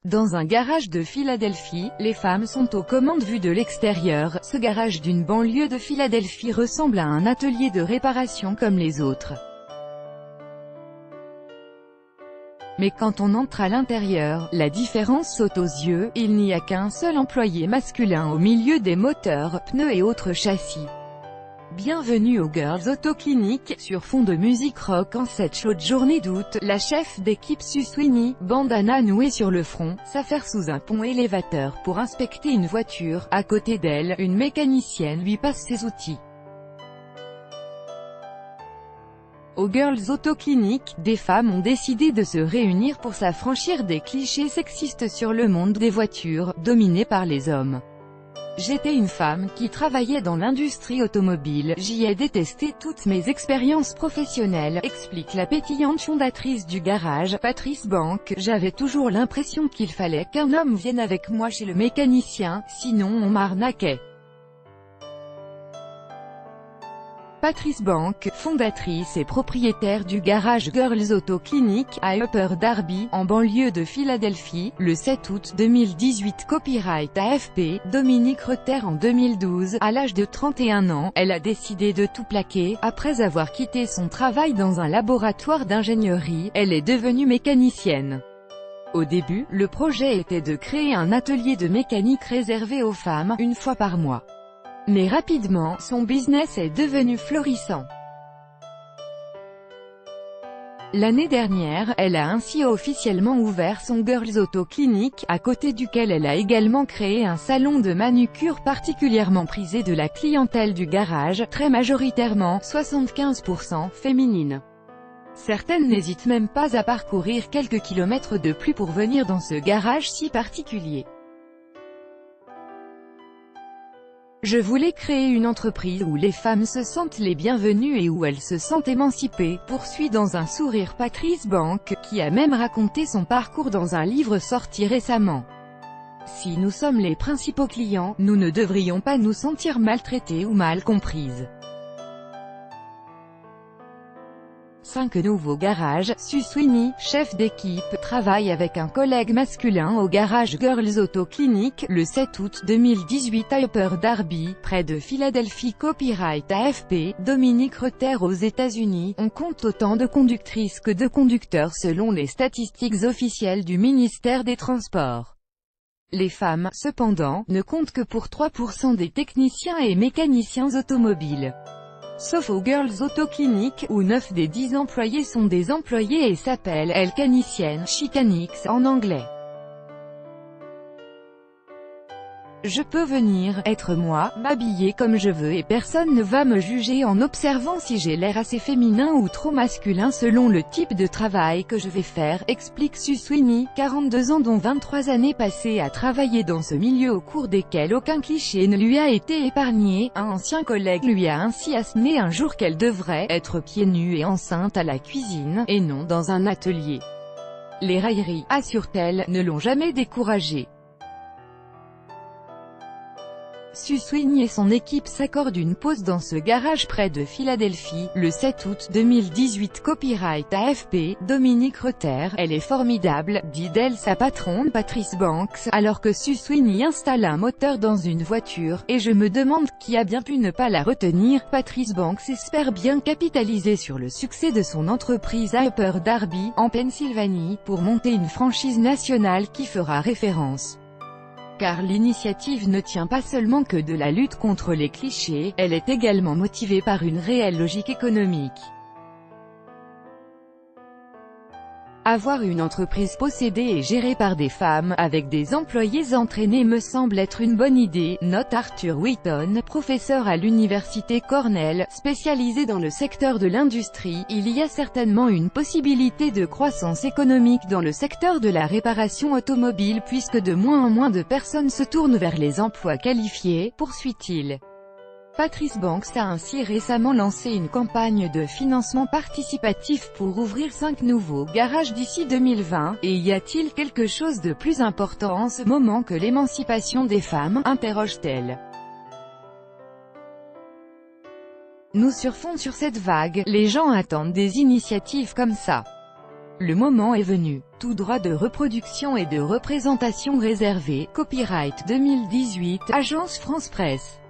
Dans un garage de Philadelphie, les femmes sont aux commandes vues de l'extérieur. Ce garage d'une banlieue de Philadelphie ressemble à un atelier de réparation comme les autres. Mais quand on entre à l'intérieur, la différence saute aux yeux, il n'y a qu'un seul employé masculin au milieu des moteurs, pneus et autres châssis. Bienvenue au Girls Auto Clinic. Sur fond de musique rock en cette chaude journée d'août, la chef d'équipe Sue Sweeney, bandana nouée sur le front, s'affaire sous un pont élévateur pour inspecter une voiture. À côté d'elle, une mécanicienne lui passe ses outils. Au Girls Auto Clinic, des femmes ont décidé de se réunir pour s'affranchir des clichés sexistes sur le monde des voitures, dominé par les hommes. J'étais une femme qui travaillait dans l'industrie automobile, j'y ai détesté toutes mes expériences professionnelles, explique la pétillante fondatrice du garage, Patrice Banks. J'avais toujours l'impression qu'il fallait qu'un homme vienne avec moi chez le mécanicien, sinon on m'arnaquait. Patrice Banks, fondatrice et propriétaire du garage Girls Auto Clinic, à Upper Darby, en banlieue de Philadelphie, le 7 août 2018. Copyright AFP, Dominique Reuter. En 2012, à l'âge de 31 ans, elle a décidé de tout plaquer. Après avoir quitté son travail dans un laboratoire d'ingénierie, elle est devenue mécanicienne. Au début, le projet était de créer un atelier de mécanique réservé aux femmes, une fois par mois. Mais rapidement, son business est devenu florissant. L'année dernière, elle a ainsi officiellement ouvert son Girls Auto Clinic, à côté duquel elle a également créé un salon de manucure particulièrement prisé de la clientèle du garage, très majoritairement, 75% féminine. Certaines n'hésitent même pas à parcourir quelques kilomètres de plus pour venir dans ce garage si particulier. Je voulais créer une entreprise où les femmes se sentent les bienvenues et où elles se sentent émancipées, poursuit dans un sourire Patrice Banks, qui a même raconté son parcours dans un livre sorti récemment. Si nous sommes les principaux clients, nous ne devrions pas nous sentir maltraités ou mal comprises. 5 nouveaux garages. Sue Sweeney, chef d'équipe, travaille avec un collègue masculin au garage Girls Auto Clinic, le 7 août 2018 à Upper Darby, près de Philadelphie. Copyright AFP, Dominique Reuter. Aux États-Unis, on compte autant de conductrices que de conducteurs selon les statistiques officielles du ministère des Transports. Les femmes, cependant, ne comptent que pour 3% des techniciens et mécaniciens automobiles. Sauf au Girls Auto Clinic, où 9 des 10 employés sont des employés et s'appellent mécaniciennes, chicanix en anglais. Je peux venir, être moi, m'habiller comme je veux et personne ne va me juger en observant si j'ai l'air assez féminin ou trop masculin selon le type de travail que je vais faire, explique Sue Sweeney, 42 ans dont 23 années passées à travailler dans ce milieu au cours desquelles aucun cliché ne lui a été épargné. Un ancien collègue lui a ainsi asséné un jour qu'elle devrait être pieds nus et enceinte à la cuisine, et non dans un atelier. Les railleries, assure-t-elle, ne l'ont jamais découragée. Sue Sweeney et son équipe s'accordent une pause dans ce garage près de Philadelphie, le 7 août 2018. Copyright AFP, Dominique Reuter. Elle est formidable, dit d'elle sa patronne Patrice Banks, alors que Sue Sweeney installe un moteur dans une voiture, et je me demande qui a bien pu ne pas la retenir. Patrice Banks espère bien capitaliser sur le succès de son entreprise à Upper Darby, en Pennsylvanie, pour monter une franchise nationale qui fera référence. Car l'initiative ne tient pas seulement que de la lutte contre les clichés, elle est également motivée par une réelle logique économique. Avoir une entreprise possédée et gérée par des femmes, avec des employés entraînés me semble être une bonne idée, note Arthur Wheaton, professeur à l'université Cornell, spécialisé dans le secteur de l'industrie. Il y a certainement une possibilité de croissance économique dans le secteur de la réparation automobile puisque de moins en moins de personnes se tournent vers les emplois qualifiés, poursuit-il. Patrice Banks a ainsi récemment lancé une campagne de financement participatif pour ouvrir 5 nouveaux garages d'ici 2020, et y a-t-il quelque chose de plus important en ce moment que l'émancipation des femmes, interroge-t-elle. Nous surfons sur cette vague, les gens attendent des initiatives comme ça. Le moment est venu. Tout droit de reproduction et de représentation réservé. Copyright 2018, Agence France Presse.